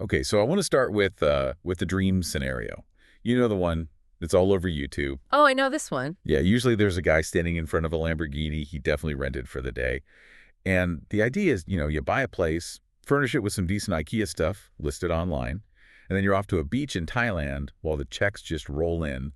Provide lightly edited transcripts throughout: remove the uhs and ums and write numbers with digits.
Okay, so I want to start with the dream scenario. You know the one that's all over YouTube. Oh, I know this one. Yeah, usually there's a guy standing in front of a Lamborghini he definitely rented for the day. And the idea is, you buy a place, furnish it with some decent IKEA stuff listed online, and then you're off to a beach in Thailand while the checks just roll in.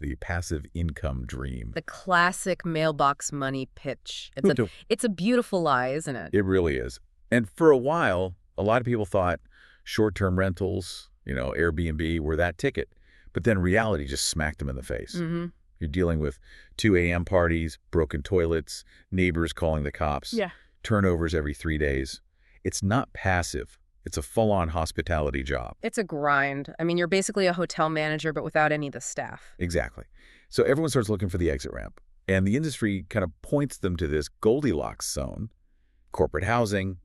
The passive income dream. The classic mailbox money pitch. Who do- It's a beautiful lie, isn't it? It really is. And for a while, a lot of people thought short-term rentals, Airbnb, were that ticket. But then reality just smacked them in the face. Mm-hmm. You're dealing with 2 a.m. parties, broken toilets, neighbors calling the cops, Yeah. turnovers every 3 days. It's not passive. It's a full-on hospitality job. It's a grind. I mean, you're basically a hotel manager, but without any of the staff. Exactly. So everyone starts looking for the exit ramp. And the industry kind of points them to this Goldilocks zone: corporate housing,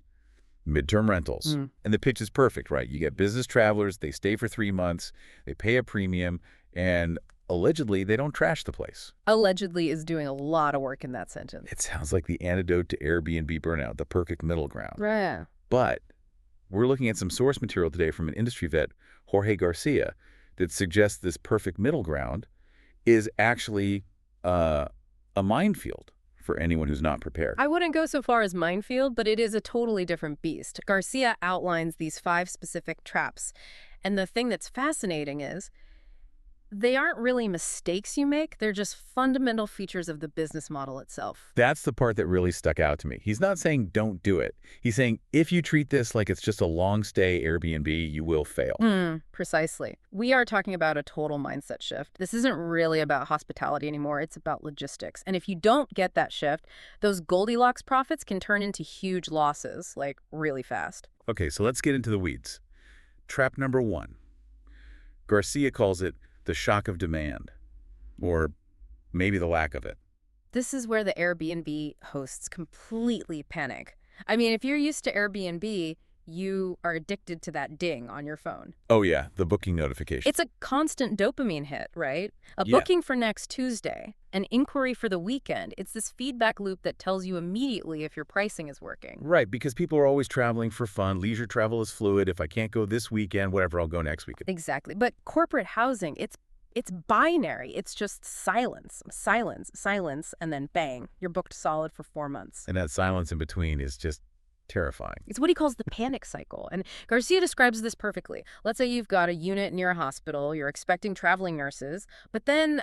midterm rentals. And the pitch is perfect, right? You get business travelers, they stay for 3 months, they pay a premium, and allegedly they don't trash the place. Allegedly is doing a lot of work in that sentence. It sounds like the antidote to Airbnb burnout, the perfect middle ground. Right. But we're looking at some source material today from an industry vet, Jorge Garcia, that suggests this perfect middle ground is actually a minefield for anyone who's not prepared. I wouldn't go so far as minefield, but it is a totally different beast. Garcia outlines these 5 specific traps. And the thing that's fascinating is they aren't really mistakes you make. They're just fundamental features of the business model itself. That's the part that really stuck out to me. He's not saying don't do it. He's saying if you treat this like it's just a long stay Airbnb, you will fail. Precisely. We are talking about a total mindset shift. This isn't really about hospitality anymore. It's about logistics. And if you don't get that shift, those Goldilocks profits can turn into huge losses, like really fast. Okay, so let's get into the weeds. Trap number 1. Garcia calls it the shock of demand, or maybe the lack of it. This is where the Airbnb hosts completely panic. I mean, if you're used to Airbnb, you are addicted to that ding on your phone. Oh yeah, the booking notification. It's a constant dopamine hit, right? A Yeah. booking for next Tuesday, an inquiry for the weekend. It's this feedback loop that tells you immediately if your pricing is working. Right, because people are always traveling for fun. Leisure travel is fluid. If I can't go this weekend, whatever, I'll go next weekend. Exactly. But corporate housing, it's binary. It's just silence, silence, silence, and then bang, you're booked solid for 4 months. And that silence in between is just terrifying. It's what he calls the panic cycle. And Garcia describes this perfectly. Let's say you've got a unit near a hospital, you're expecting traveling nurses, but then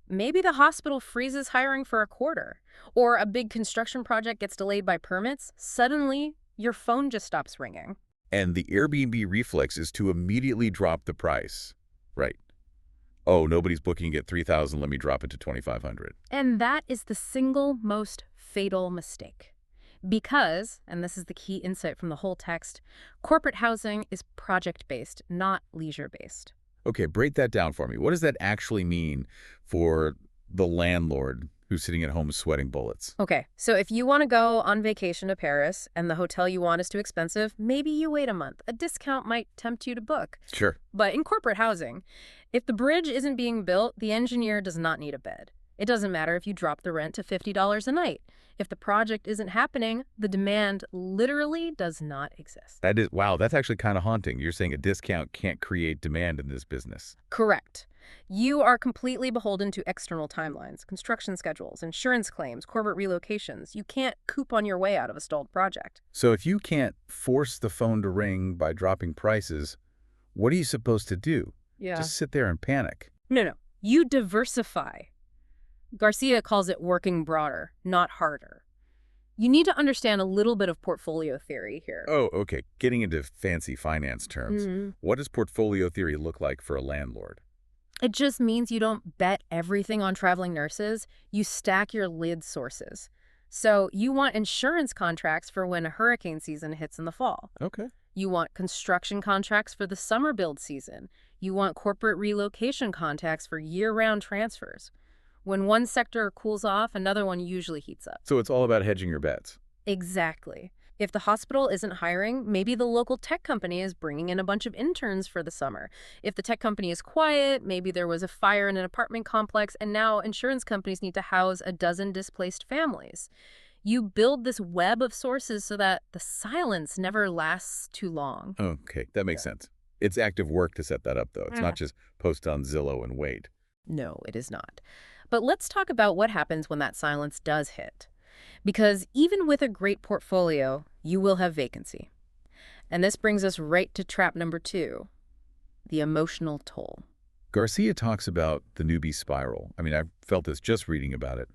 maybe the hospital freezes hiring for a quarter, or a big construction project gets delayed by permits. Suddenly, your phone just stops ringing. And the Airbnb reflex is to immediately drop the price. Right. Oh, nobody's booking at $3,000. Let me drop it to $2,500. And that is the single most fatal mistake. Because, and this is the key insight from the whole text, corporate housing is project-based, not leisure-based. Okay, break that down for me. What does that actually mean for the landlord who's sitting at home sweating bullets? Okay, so if you want to go on vacation to Paris and the hotel you want is too expensive, maybe you wait a month. A discount might tempt you to book. Sure. But in corporate housing, if the bridge isn't being built, the engineer does not need a bed. It doesn't matter if you drop the rent to $50 a night. If the project isn't happening, the demand literally does not exist. Wow, that's actually kind of haunting. You're saying a discount can't create demand in this business. Correct. You are completely beholden to external timelines, construction schedules, insurance claims, corporate relocations. You can't coupon your way out of a stalled project. So if you can't force the phone to ring by dropping prices, what are you supposed to do? Yeah. Just sit there and panic. No. You diversify. Garcia calls it working broader, not harder. You need to understand a little bit of portfolio theory here. Oh, okay. Getting into fancy finance terms. What does portfolio theory look like for a landlord? It just means you don't bet everything on traveling nurses. You stack your lead sources. So you want insurance contracts for when a hurricane season hits in the fall. Okay. You want construction contracts for the summer build season. You want corporate relocation contacts for year-round transfers. When one sector cools off, another one usually heats up. So it's all about hedging your bets. Exactly. If the hospital isn't hiring, maybe the local tech company is bringing in a bunch of interns for the summer. If the tech company is quiet, maybe there was a fire in an apartment complex, and now insurance companies need to house a dozen displaced families. You build this web of sources so that the silence never lasts too long. Okay, that makes sense. It's active work to set that up, though. It's Yeah. not just post on Zillow and wait. No, it is not. But let's talk about what happens when that silence does hit. Because even with a great portfolio, you will have vacancy. And this brings us right to trap number 2, the emotional toll. Garcia talks about the newbie spiral. I mean, I felt this just reading about it.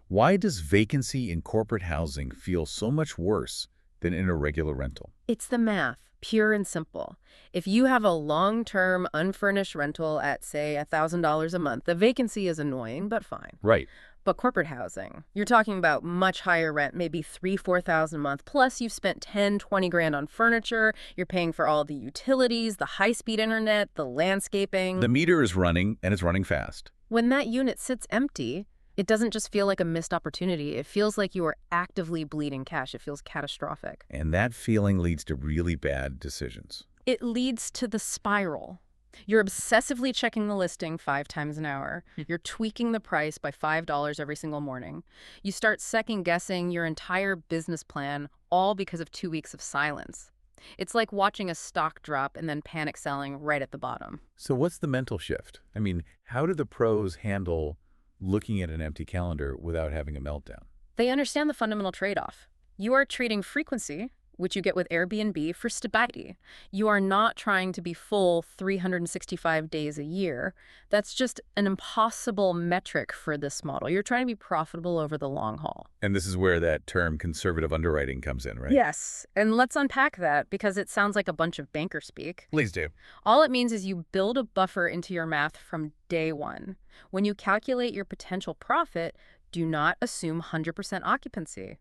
Why does vacancy in corporate housing feel so much worse than in a regular rental? It's the math, pure and simple. If you have a long-term unfurnished rental at, say, $1,000 a month, the vacancy is annoying, but fine. Right. But corporate housing, you're talking about much higher rent, maybe $3,000–4,000 a month, plus you've spent $10–20 grand on furniture, you're paying for all the utilities, the high-speed internet, the landscaping. The meter is running, and it's running fast. When that unit sits empty, it doesn't just feel like a missed opportunity. It feels like you are actively bleeding cash. It feels catastrophic. And that feeling leads to really bad decisions. It leads to the spiral. You're obsessively checking the listing 5 times an hour. You're tweaking the price by $5 every single morning. You start second-guessing your entire business plan, all because of 2 weeks of silence. It's like watching a stock drop and then panic selling right at the bottom. So what's the mental shift? I mean, how do the pros handle looking at an empty calendar without having a meltdown? They understand the fundamental trade-off. You are trading frequency, which you get with Airbnb, for stability. You are not trying to be full 365 days a year. That's just an impossible metric for this model. You're trying to be profitable over the long haul. And this is where that term conservative underwriting comes in, right? Yes, and let's unpack that because it sounds like a bunch of banker speak. Please do. All it means is you build a buffer into your math from day one. When you calculate your potential profit, do not assume 100% occupancy.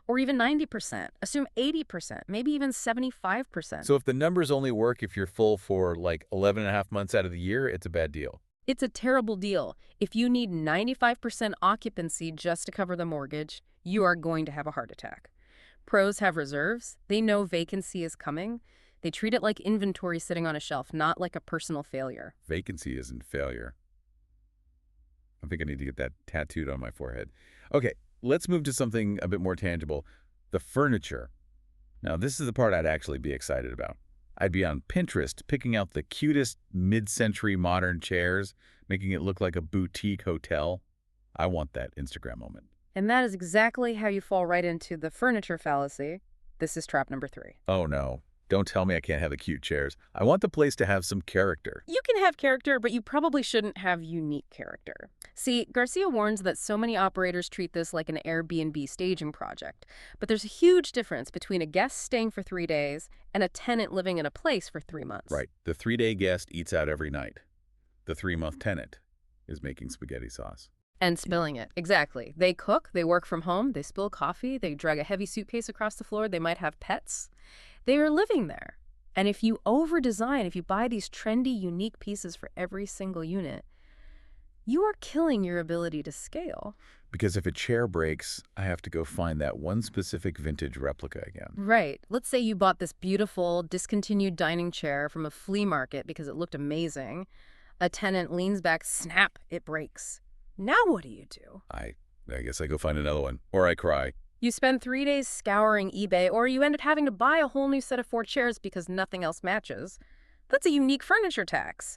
Or even 90%. Assume 80%, maybe even 75%. So if the numbers only work if you're full for like 11 and a half months out of the year, it's a bad deal. It's a terrible deal. If you need 95% occupancy just to cover the mortgage, you are going to have a heart attack. Pros have reserves. They know vacancy is coming. They treat it like inventory sitting on a shelf, not like a personal failure. Vacancy isn't failure. I think I need to get that tattooed on my forehead. Okay. Let's move to something a bit more tangible, the furniture. Now, this is the part I'd actually be excited about. I'd be on Pinterest picking out the cutest mid-century modern chairs, making it look like a boutique hotel. I want that Instagram moment. And that is exactly how you fall right into the furniture fallacy. This is trap number 3. Oh, no. Don't tell me I can't have the cute chairs. I want the place to have some character. You can have character, but you probably shouldn't have unique character. See, Garcia warns that so many operators treat this like an Airbnb staging project. But there's a huge difference between a guest staying for 3 days and a tenant living in a place for 3 months. Right. The 3-day guest eats out every night. The 3-month tenant is making spaghetti sauce. And spilling it. Exactly. They cook, they work from home, they spill coffee, they drag a heavy suitcase across the floor, they might have pets. They are living there. And if you over-design, if you buy these trendy, unique pieces for every single unit, you are killing your ability to scale. Because if a chair breaks, I have to go find that one specific vintage replica again. Right. Let's say you bought this beautiful, discontinued dining chair from a flea market because it looked amazing. A tenant leans back, snap, it breaks. Now what do you do? I guess I go find another one. Or I cry. You spend 3 days scouring eBay, or you end up having to buy a whole new set of 4 chairs because nothing else matches. That's a unique furniture tax.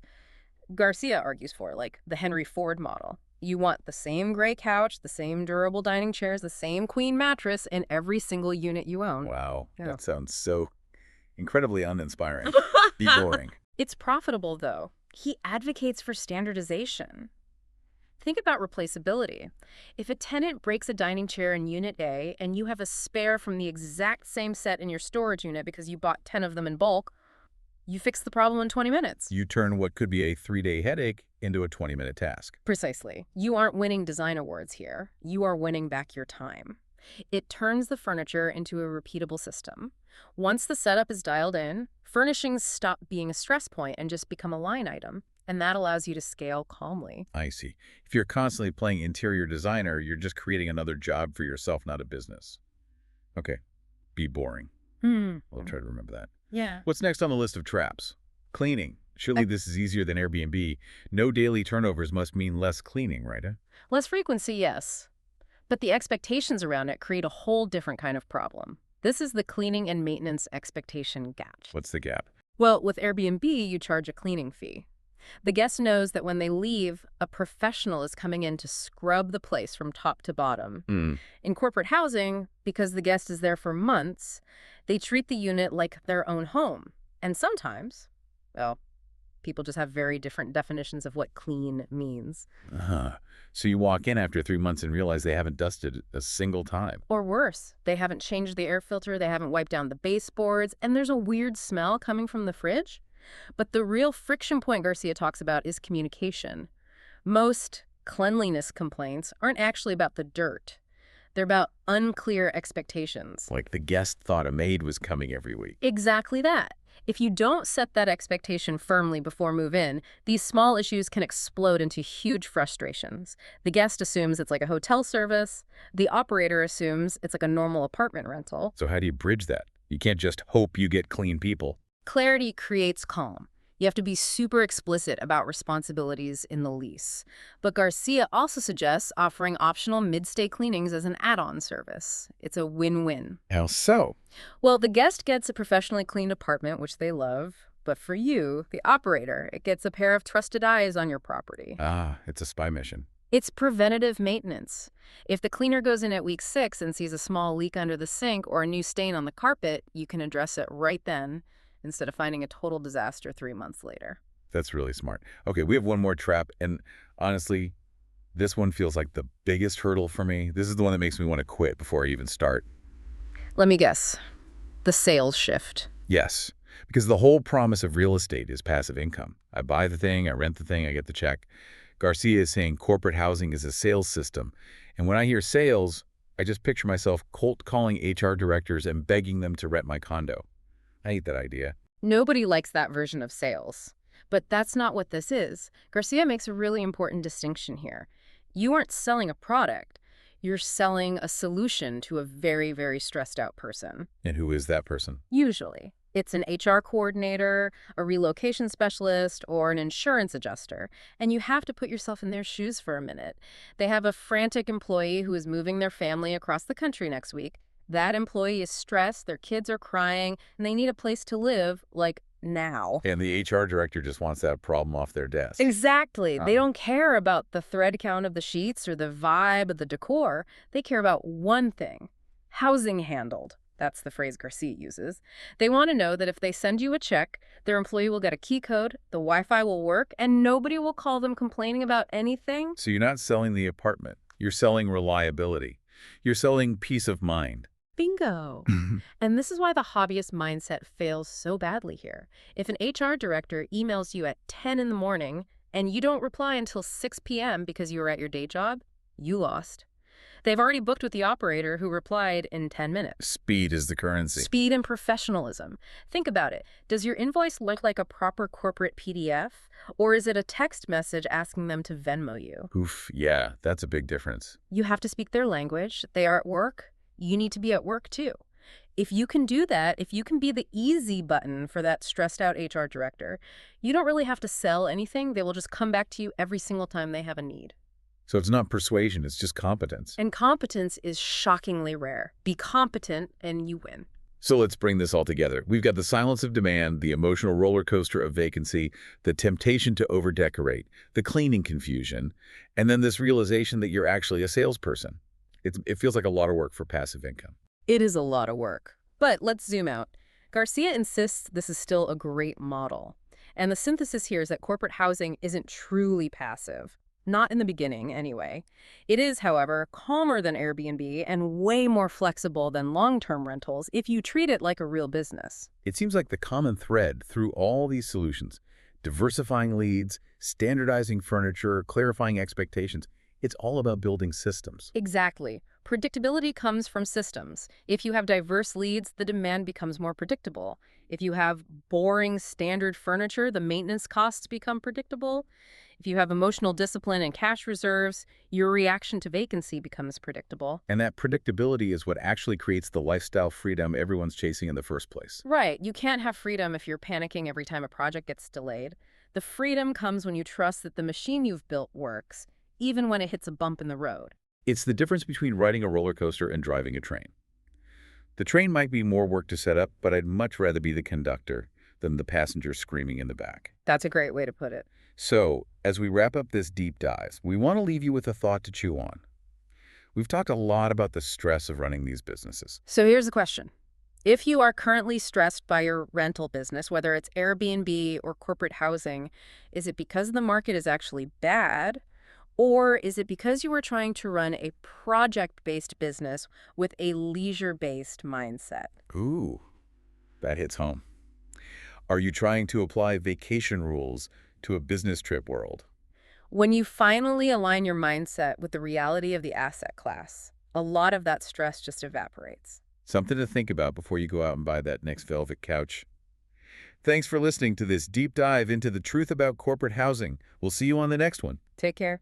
Garcia argues for, like the Henry Ford model. You want the same gray couch, the same durable dining chairs, the same queen mattress in every single unit you own. Wow, Yeah. That sounds so incredibly uninspiring. Be boring. It's profitable, though. He advocates for standardization. Think about replaceability. If a tenant breaks a dining chair in Unit A and you have a spare from the exact same set in your storage unit because you bought 10 of them in bulk, you fix the problem in 20 minutes. You turn what could be a 3-day headache into a 20-minute task. Precisely. You aren't winning design awards here. You are winning back your time. It turns the furniture into a repeatable system. Once the setup is dialed in, furnishings stop being a stress point and just become a line item. And that allows you to scale calmly. I see. If you're constantly playing interior designer, you're just creating another job for yourself, not a business. Okay. Be boring. I'll try to remember that. Yeah. What's next on the list of traps? Cleaning. Surely this is easier than Airbnb. No daily turnovers must mean less cleaning, right? Less frequency, yes. But the expectations around it create a whole different kind of problem. This is the cleaning and maintenance expectation gap. What's the gap? Well, with Airbnb, you charge a cleaning fee. The guest knows that when they leave, a professional is coming in to scrub the place from top to bottom. In corporate housing, because the guest is there for months, they treat the unit like their own home. And sometimes, well, people just have very different definitions of what clean means. So you walk in after 3 months and realize they haven't dusted a single time. Or worse, they haven't changed the air filter, they haven't wiped down the baseboards, and there's a weird smell coming from the fridge. But the real friction point Garcia talks about is communication. Most cleanliness complaints aren't actually about the dirt. They're about unclear expectations. Like the guest thought a maid was coming every week. Exactly that. If you don't set that expectation firmly before move-in, these small issues can explode into huge frustrations. The guest assumes it's like a hotel service. The operator assumes it's like a normal apartment rental. So how do you bridge that? You can't just hope you get clean people. Clarity creates calm. You have to be super explicit about responsibilities in the lease. But Garcia also suggests offering optional mid-stay cleanings as an add-on service. It's a win-win. How so? Well, the guest gets a professionally cleaned apartment, which they love. But for you, the operator, it gets a pair of trusted eyes on your property. It's a spy mission. It's preventative maintenance. If the cleaner goes in at week 6 and sees a small leak under the sink or a new stain on the carpet, you can address it right then, instead of finding a total disaster 3 months later. That's really smart. Okay, we have one more trap, and honestly, this one feels like the biggest hurdle for me. This is the one that makes me want to quit before I even start. Let me guess. The sales shift. Yes, because the whole promise of real estate is passive income. I buy the thing, I rent the thing, I get the check. Garcia is saying corporate housing is a sales system. And when I hear sales, I just picture myself cold calling HR directors and begging them to rent my condo. I hate that idea. Nobody likes that version of sales. But that's not what this is. Garcia makes a really important distinction here. You aren't selling a product. You're selling a solution to a very, very stressed out person. And who is that person? Usually. It's an HR coordinator, a relocation specialist, or an insurance adjuster. And you have to put yourself in their shoes for a minute. They have a frantic employee who is moving their family across the country next week. That employee is stressed, their kids are crying, and they need a place to live, like, now. And the HR director just wants that problem off their desk. Exactly. They don't care about the thread count of the sheets or the vibe of the decor. They care about one thing: housing handled. That's the phrase Garcia uses. They want to know that if they send you a check, their employee will get a key code, the Wi-Fi will work, and nobody will call them complaining about anything. So you're not selling the apartment. You're selling reliability. You're selling peace of mind. Bingo. And this is why the hobbyist mindset fails so badly here. If an HR director emails you at 10 in the morning and you don't reply until 6 p.m. because you were at your day job, you lost. They've already booked with the operator who replied in 10 minutes. Speed is the currency. Speed and professionalism. Think about it. Does your invoice look like a proper corporate PDF, or is it a text message asking them to Venmo you? Oof, yeah, that's a big difference. You have to speak their language. They are at work. You need to be at work too. If you can do that, if you can be the easy button for that stressed out HR director, you don't really have to sell anything. They will just come back to you every single time they have a need. So it's not persuasion, it's just competence. And competence is shockingly rare. Be competent and you win. So let's bring this all together. We've got the silence of demand, the emotional roller coaster of vacancy, the temptation to overdecorate, the cleaning confusion, and then this realization that you're actually a salesperson. It feels like a lot of work for passive income. It is a lot of work. But let's zoom out. Garcia insists this is still a great model. And the synthesis here is that corporate housing isn't truly passive. Not in the beginning, anyway. It is, however, calmer than Airbnb and way more flexible than long-term rentals if you treat it like a real business. It seems like the common thread through all these solutions, diversifying leads, standardizing furniture, clarifying expectations, it's all about building systems. Exactly. Predictability comes from systems. If you have diverse leads, the demand becomes more predictable. If you have boring standard furniture, the maintenance costs become predictable. If you have emotional discipline and cash reserves, your reaction to vacancy becomes predictable. And that predictability is what actually creates the lifestyle freedom everyone's chasing in the first place. Right. You can't have freedom if you're panicking every time a project gets delayed. The freedom comes when you trust that the machine you've built works, even when it hits a bump in the road. It's the difference between riding a roller coaster and driving a train. The train might be more work to set up, but I'd much rather be the conductor than the passenger screaming in the back. That's a great way to put it. So, as we wrap up this deep dive, we want to leave you with a thought to chew on. We've talked a lot about the stress of running these businesses. So here's the question. If you are currently stressed by your rental business, whether it's Airbnb or corporate housing, is it because the market is actually bad? Or is it because you are trying to run a project-based business with a leisure-based mindset? Ooh, that hits home. Are you trying to apply vacation rules to a business trip world? When you finally align your mindset with the reality of the asset class, a lot of that stress just evaporates. Something to think about before you go out and buy that next velvet couch. Thanks for listening to this deep dive into the truth about corporate housing. We'll see you on the next one. Take care.